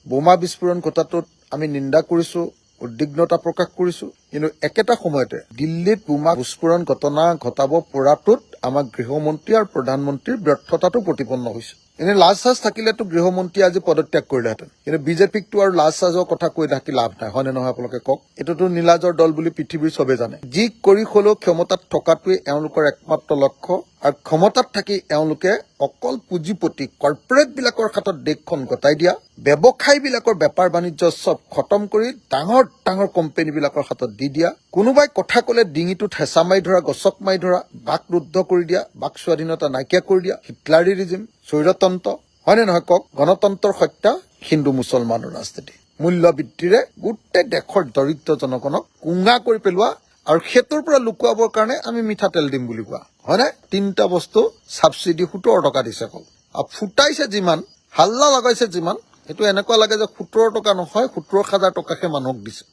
বোমা বিস্ফোৰণ ঘটাটোত আমি নিন্দা কৰিছো, উদ্বিগ্নতা প্ৰকাশ কৰিছো। কিন্তু একেটা সময়তে দিল্লীত বোমা বিস্ফোৰণ ঘটনা ঘটাব পৰাটোত আমাৰ গৃহমন্ত্ৰী আৰু প্ৰধানমন্ত্ৰীৰ ব্যৰ্থতাটো প্ৰতিপন্ন হৈছে। এনে লাজচাজ থাকিলেতো গৃহমন্ত্ৰীয়ে আজি পদত্যাগ কৰিলেহেঁতেন। কিন্তু বিজেপিকটো আৰু লাজচাজৰ কথা কৈ থাকি লাভ নাই, হয়নে নহয় আপোনালোকে কওক? এইটোতো নীলাজৰ দল বুলি পৃথিৱীৰ চবে জানে। যি কৰি হলেও ক্ষমতাত থকাটোৱে এওঁলোকৰ একমাত্ৰ লক্ষ্য, আৰু ক্ষমতাত থাকি এওঁলোকে অকল পুঁজিপতি কৰ্পৰেট বিলাকৰ হাতত দেশখন গতাই দিয়া, ব্যৱসায়ী বিলাকৰ বেপাৰ বাণিজ্য চব খতম কৰি ডাঙৰ ডাঙৰ কোম্পানী বিলাকৰ হাতত দি দিয়া, কোনোবাই কথা কলে ডিঙিটোত হেঁচা মাৰি ধৰা, গছক মাৰি ধৰা, বাক ৰুদ্ধ কৰি দিয়া, বাক স্বাধীনতা নাইকিয়া কৰি দিয়া, হিটলাৰিজিম, স্বৈৰতন্ত্ৰ, হয়নে নহয় কওক? গণতন্ত্ৰৰ হত্যা, হিন্দু মুছলমানৰ ৰাজনীতি, মূল্য বৃদ্ধিৰে গোটেই দেশৰ দৰিদ্ৰ জনগণক কুঙা কৰি পেলোৱা, আৰু সেইটোৰ পৰা লুকুৱাবৰ কাৰণে আমি মিঠাতেল দিম বুলি কোৱা, হয়নে? 3টা বস্তু ছাবচিডি 17 টকা দিছে অকল। আৰু ফুটাইছে যিমান, হাল্লা লগাইছে যিমান, এইটো এনেকুৱা লাগে যে 17 টকা নহয়, 17,000 টকাহে মানুহক দিছে।